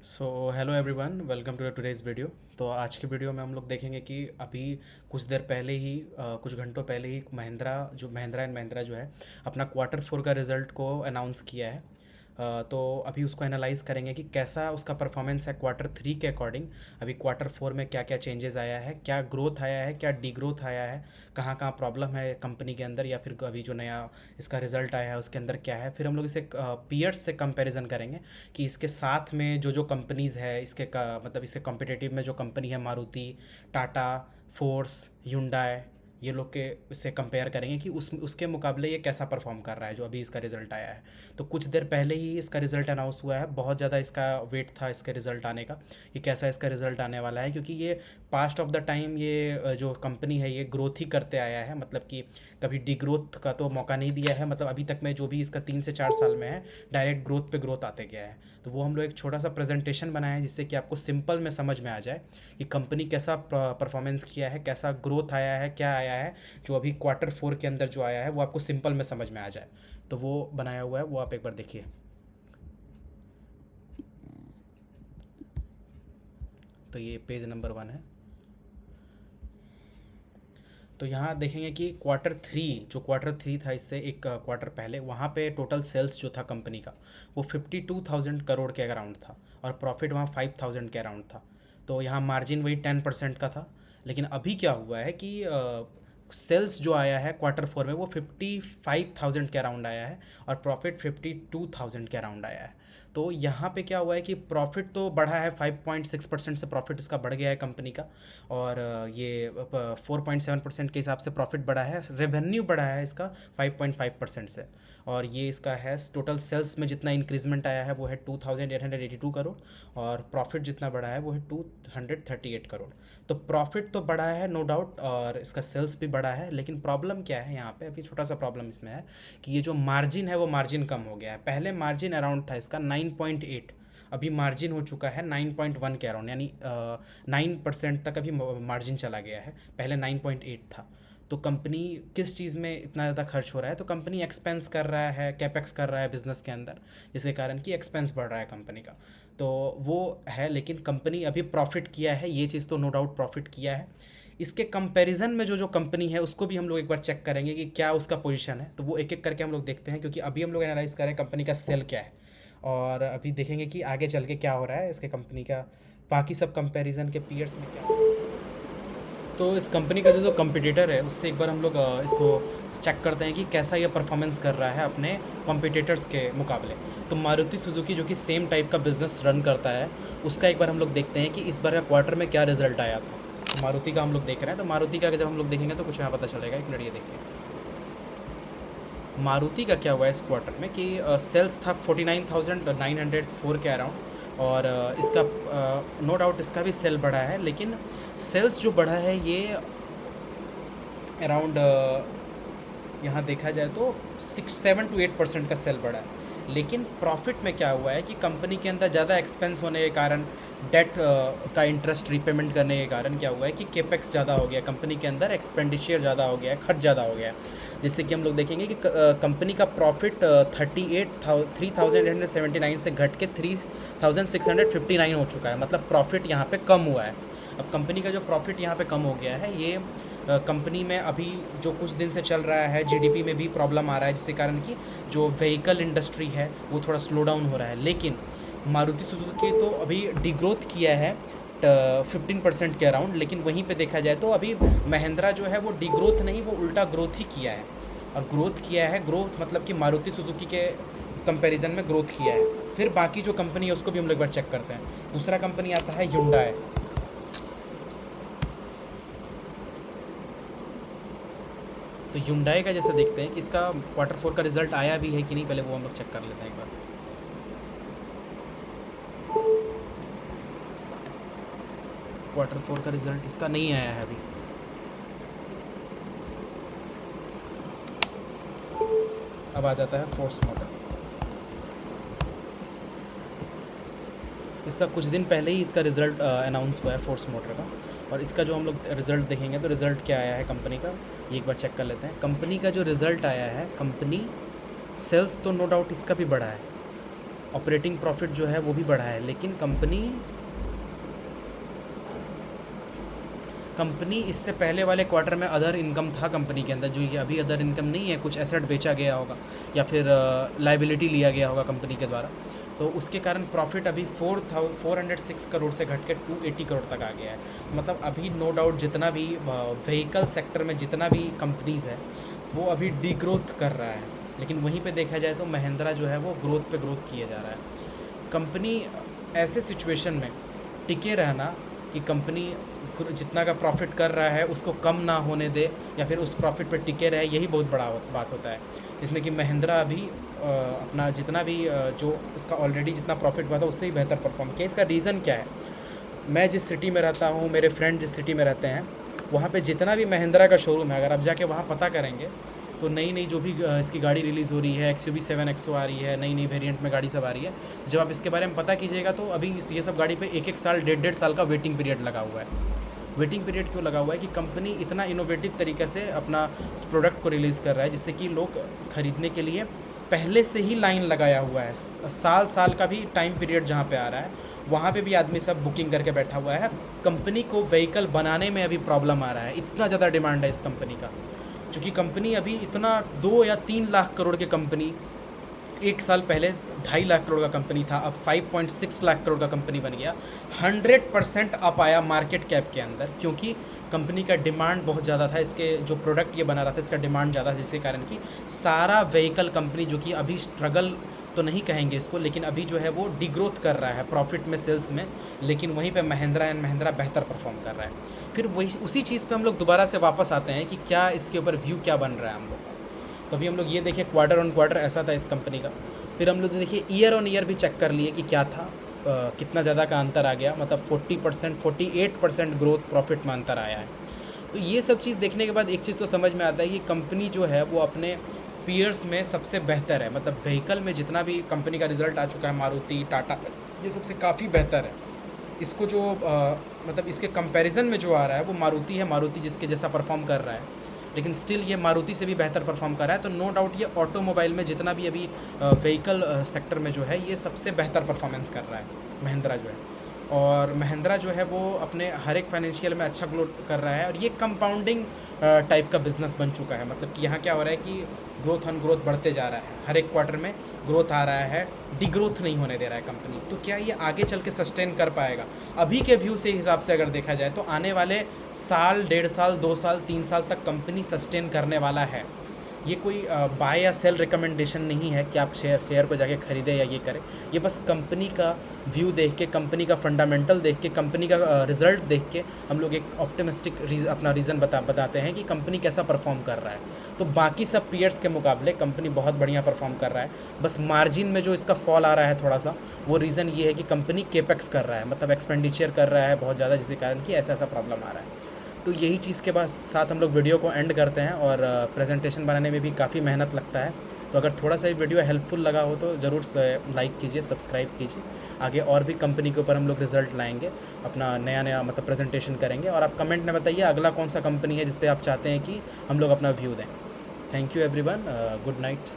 So hello everyone, welcome to today's video. तो आज के वीडियो में हम लोग देखेंगे कि अभी कुछ देर पहले ही कुछ घंटों पहले ही महिंद्रा एंड महिंद्रा जो है अपना क्वार्टर फोर का रिज़ल्ट को अनाउंस किया है। तो अभी उसको एनालाइज करेंगे कि कैसा उसका परफॉर्मेंस है क्वार्टर थ्री के अकॉर्डिंग। अभी क्वार्टर फोर में क्या क्या चेंजेस आया है, क्या ग्रोथ आया है, क्या डी ग्रोथ आया है, कहाँ कहाँ प्रॉब्लम है कंपनी के अंदर, या फिर अभी जो नया इसका रिज़ल्ट आया है उसके अंदर क्या है। फिर हम लोग इसे पीयर्स से कंपैरिजन करेंगे कि इसके साथ में जो जो कंपनीज़ है इसके का मतलब इसके कॉम्पिटिटिव में जो कंपनी है, मारुति, टाटा, फोर्स, hyundai, ये लोग के से कंपेयर करेंगे कि उसके मुकाबले ये कैसा परफॉर्म कर रहा है जो अभी इसका रिज़ल्ट आया है। तो कुछ देर पहले ही इसका रिज़ल्ट अनाउंस हुआ है, बहुत ज़्यादा इसका वेट था इसके रिज़ल्ट आने का कि कैसा इसका रिज़ल्ट आने वाला है, क्योंकि ये पास्ट ऑफ द टाइम ये जो कंपनी है ये ग्रोथ ही करते आया है। मतलब कि कभी डी ग्रोथ का तो मौका नहीं दिया है, मतलब अभी तक में जो भी इसका 3 से 4 साल में है डायरेक्ट ग्रोथ पे ग्रोथ आते गया है। तो वो हम लोग एक छोटा सा प्रेजेंटेशन बनाए हैं जिससे कि आपको सिंपल में समझ में आ जाए कि कंपनी कैसा परफॉर्मेंस किया है, कैसा ग्रोथ आया है, क्या आया है। जो अभी क्वार्टर फोर के अंदर जो आया है वो आपको सिंपल में समझ में आ जाए, तो वो बनाया हुआ है, वो आप एक बार देखिए। तो ये पेज नंबर 1 है। तो यहाँ देखेंगे कि क्वार्टर थ्री था इससे एक क्वार्टर पहले, वहाँ पे टोटल सेल्स जो था कंपनी का वो 52,000 करोड़ के अराउंड था और प्रॉफिट वहाँ 5,000 के अराउंड था। तो यहाँ मार्जिन वही 10% का था। लेकिन अभी क्या हुआ है कि सेल्स जो आया है क्वार्टर फोर में वो 55,000 के अराउंड आया है और प्रॉफिट 52,000 के अराउंड आया है। तो यहाँ पे क्या हुआ है कि प्रॉफिट तो बढ़ा है, 5.6% से प्रॉफिट इसका बढ़ गया है कंपनी का। और ये 4.7% के हिसाब से प्रॉफिट बढ़ा है। रेवेन्यू बढ़ा है इसका 5.5% से। और ये इसका है टोटल सेल्स में जितना इंक्रीजमेंट आया है वो है 2,882 करोड़ और प्रॉफिट जितना बढ़ा है वो है 238 करोड़। तो प्रॉफिट तो बढ़ा है नो डाउट और इसका सेल्स भी बढ़ा है, लेकिन प्रॉब्लम क्या है यहाँ पे, अभी छोटा सा प्रॉब्लम इसमें है कि ये जो मार्जिन है वो मार्जिन कम हो गया है। पहले मार्जिन अराउंड था इसका 9.8, अभी मार्जिन हो चुका है 9.1 के अराउंड, यानी 9% तक अभी मार्जिन चला गया है, पहले 9.8 था। तो कंपनी किस चीज़ में इतना ज़्यादा खर्च हो रहा है, तो कंपनी एक्सपेंस कर रहा है, कैपेक्स कर रहा है बिजनेस के अंदर, जिसके कारण कि एक्सपेंस बढ़ रहा है कंपनी का। तो वो है, लेकिन कंपनी अभी प्रॉफिट किया है, ये चीज़ तो नो डाउट प्रॉफिट किया है। इसके कंपैरिजन में जो जो कंपनी है उसको भी हम लोग एक बार चेक करेंगे कि क्या उसका पोजीशन है। तो वो एक एक करके हम लोग देखते हैं, क्योंकि अभी हम लोग एनालाइज करें कंपनी का सेल क्या है और अभी देखेंगे कि आगे चल के क्या हो रहा है इसके कंपनी का बाकी सब कंपैरिजन के पीयर्स में क्या हो रहा है। तो इस कंपनी का जो जो कंपटीटर है उससे एक बार हम लोग इसको चेक करते हैं कि कैसा ये परफॉर्मेंस कर रहा है अपने कॉम्पिटिटर्स के मुकाबले। तो मारुति सुजुकी जो कि सेम टाइप का बिजनेस रन करता है, उसका एक बार हम लोग देखते हैं कि इस बार का क्वार्टर में क्या रिजल्ट आया था। तो मारुति का हम लोग देख रहे हैं, तो मारुति का जब हम लोग देखेंगे तो कुछ यहाँ पता चलेगा। एक मिनट ये देखिए मारुति का क्या हुआ है इस क्वार्टर में कि सेल्स था 49,904 के अराउंड और इसका नो डाउट इसका भी सेल बढ़ा है, लेकिन सेल्स जो बढ़ा है ये अराउंड यहाँ देखा जाए तो 7 to 8% का सेल बढ़ा है। लेकिन प्रॉफिट में क्या हुआ है कि कंपनी के अंदर ज़्यादा एक्सपेंस होने के कारण, डेट का इंटरेस्ट रीपेमेंट करने के कारण क्या हुआ है कि केपेक्स ज़्यादा हो गया, कंपनी के अंदर एक्सपेंडिचर ज़्यादा हो गया है, खर्च ज़्यादा हो गया है। जिससे कि हम लोग देखेंगे कि कंपनी का प्रॉफिट 3,879 से घट के 3,659 हो चुका है, मतलब प्रॉफिट यहाँ पे कम हुआ है। अब कंपनी का जो प्रॉफिट यहाँ पे कम हो गया है, ये कंपनी में अभी जो कुछ दिन से चल रहा है जीडीपी में भी प्रॉब्लम आ रहा है, जिसके कारण कि जो व्हीकल इंडस्ट्री है वो थोड़ा स्लो डाउन हो रहा है। लेकिन मारुति सुजुकी तो अभी डिग्रोथ किया है 15% के अराउंड, लेकिन वहीं पे देखा जाए तो अभी महिंद्रा जो है वो डिग्रोथ नहीं, वो उल्टा ग्रोथ ही किया है। और ग्रोथ किया है, ग्रोथ मतलब कि मारुति सुजुकी के कंपैरिजन में ग्रोथ किया है। फिर बाकी जो कंपनी है उसको भी हम लोग एक बार चेक करते हैं। दूसरा कंपनी आता है hyundai। तो hyundai का जैसे देखते हैं कि इसका क्वार्टर फोर का रिजल्ट आया भी है कि नहीं, पहले वो हम लोग चेक कर लेते हैं एक बार। क्वार्टर फोर का रिजल्ट इसका नहीं आया है अभी। अब आ जाता है फोर्स मोटर। इसका कुछ दिन पहले ही इसका रिज़ल्ट अनाउंस हुआ है फोर्स मोटर का, और इसका जो हम लोग रिज़ल्ट देखेंगे तो रिज़ल्ट क्या आया है कंपनी का, ये एक बार चेक कर लेते हैं। कंपनी का जो रिज़ल्ट आया है, कंपनी सेल्स तो नो डाउट इसका भी बढ़ा है ऑपरेटिंग प्रॉफिट जो है वो भी बढ़ा है, लेकिन कंपनी इससे पहले वाले क्वार्टर में अदर इनकम था कंपनी के अंदर, जो ये अभी अदर इनकम नहीं है, कुछ एसेट बेचा गया होगा या फिर लाइबिलिटी लिया गया होगा कंपनी के द्वारा, तो उसके कारण प्रॉफिट अभी 406 करोड़ से घट के 280 करोड़ तक आ गया है। मतलब अभी नो डाउट जितना भी व्हीकल सेक्टर में जितना भी कंपनीज़ है वो अभी डी ग्रोथ कर रहा है, लेकिन वहीं पे देखा जाए तो महिंद्रा जो है वो ग्रोथ पे ग्रोथ किए जा रहा है। कंपनी ऐसे सिचुएशन में टिके रहना कि कंपनी जितना का प्रॉफिट कर रहा है उसको कम ना होने दे या फिर उस प्रॉफिट पे टिके रहे, यही बहुत बड़ा बात होता है। इसमें कि महिंद्रा अभी अपना जितना भी जो इसका ऑलरेडी जितना प्रॉफिट हुआ था उससे ही बेहतर परफॉर्म किया। इसका रीज़न क्या है? मैं जिस सिटी में रहता हूँ, मेरे फ्रेंड जिस सिटी में रहते हैं, वहाँ पे जितना भी महिंद्रा का शोरूम है, अगर आप जाके वहाँ पता करेंगे तो नई नई जो भी इसकी गाड़ी रिलीज़ हो रही है, XUV 7XO आ रही है, नई नई वेरिएंट में गाड़ी सब आ रही है, जब आप इसके बारे में पता कीजिएगा तो अभी ये सब गाड़ी पे एक साल 1.5 साल का वेटिंग पीरियड लगा हुआ है। वेटिंग पीरियड क्यों लगा हुआ है? कि कंपनी इतना इनोवेटिव तरीके से अपना प्रोडक्ट को रिलीज़ कर रहा है जिससे कि लोग ख़रीदने के लिए पहले से ही लाइन लगाया हुआ है। साल का भी टाइम पीरियड जहाँ पे आ रहा है वहाँ पे भी आदमी सब बुकिंग करके बैठा हुआ है। कंपनी को व्हीकल बनाने में अभी प्रॉब्लम आ रहा है, इतना ज़्यादा डिमांड है इस कंपनी का। चूँकि कंपनी अभी इतना 2 या 3 लाख करोड़ की कंपनी, एक साल पहले 2.5 लाख करोड़ का कंपनी था, अब 5.6 लाख करोड़ का कंपनी बन गया। 100% अप आया मार्केट कैप के अंदर, क्योंकि कंपनी का डिमांड बहुत ज़्यादा था। इसके जो प्रोडक्ट ये बना रहा था इसका डिमांड ज़्यादा था, जिसके कारण कि सारा व्हीकल कंपनी जो कि अभी स्ट्रगल तो नहीं कहेंगे इसको, लेकिन अभी जो है वो डिग्रोथ कर रहा है प्रॉफिट में, सेल्स में, लेकिन वहीं पे महिंद्रा एंड महिंद्रा बेहतर परफॉर्म कर रहा है। फिर वही उसी चीज़ पे हम लोग दोबारा से वापस आते हैं कि क्या इसके ऊपर व्यू क्या बन रहा है हम लोग का। तो अभी हम लोग ये देखें क्वार्टर ऑन क्वार्टर ऐसा था इस कंपनी का। फिर हम लोग देखिए ईयर ऑन ईयर भी चेक कर लिए कि क्या था, कितना ज़्यादा का अंतर आ गया। मतलब 40% 48% ग्रोथ प्रॉफिट में अंतर आया है। तो ये सब चीज़ देखने के बाद एक चीज़ तो समझ में आता है कि कंपनी जो है वो अपने पीयर्स में सबसे बेहतर है। मतलब व्हीकल में जितना भी कंपनी का रिजल्ट आ चुका है, मारुति, टाटा, ये सबसे काफ़ी बेहतर है। इसको जो मतलब इसके कंपैरिजन में जो आ रहा है वो मारुति है, मारुति जिसके जैसा परफॉर्म कर रहा है, लेकिन स्टिल ये मारुति से भी बेहतर परफॉर्म कर रहा है। तो नो डाउट ये ऑटोमोबाइल में जितना भी अभी व्हीकल सेक्टर में जो है ये सबसे बेहतर परफॉर्मेंस कर रहा है महिंद्रा जो है। और महिंद्रा जो है वो अपने हर एक फाइनेंशियल में अच्छा ग्रोथ कर रहा है, और ये कंपाउंडिंग टाइप का बिजनेस बन चुका है। मतलब कि यहाँ क्या हो रहा है कि ग्रोथ ऑन ग्रोथ बढ़ते जा रहा है, हर एक क्वार्टर में ग्रोथ आ रहा है, डिग्रोथ नहीं होने दे रहा है कंपनी। तो क्या ये आगे चल के सस्टेन कर पाएगा? अभी के व्यू से हिसाब से अगर देखा जाए तो आने वाले साल, 1.5 साल, 2 साल, 3 साल तक कंपनी सस्टेन करने वाला है। ये कोई बाय या सेल रिकमेंडेशन नहीं है कि आप शेयर को जाके खरीदें या ये करें। ये बस कंपनी का व्यू देख के, कंपनी का फंडामेंटल देख के, कंपनी का रिज़ल्ट देख के हम लोग एक ऑप्टिमिस्टिक अपना रीज़न बताते हैं कि कंपनी कैसा परफॉर्म कर रहा है। तो बाकी सब पीयर्स के मुकाबले कंपनी बहुत बढ़िया परफॉर्म कर रहा है। बस मार्जिन में जो इसका फॉल आ रहा है थोड़ा सा, वो रीज़न ये है कि कंपनी केपेक्स कर रहा है, मतलब एक्सपेंडिचर कर रहा है बहुत ज़्यादा, जिसके कारण कि ऐसा प्रॉब्लम आ रहा है। तो यही चीज़ के बाद साथ हम लोग वीडियो को एंड करते हैं। और प्रेजेंटेशन बनाने में भी काफ़ी मेहनत लगता है, तो अगर थोड़ा सा ये वीडियो हेल्पफुल लगा हो तो ज़रूर लाइक कीजिए, सब्सक्राइब कीजिए। आगे और भी कंपनी के ऊपर हम लोग रिजल्ट लाएंगे, अपना नया मतलब प्रेजेंटेशन करेंगे। और आप कमेंट में बताइए अगला कौन सा कंपनी है जिस पे आप चाहते हैं कि हम लोग अपना व्यू दें। Thank you everyone, good night.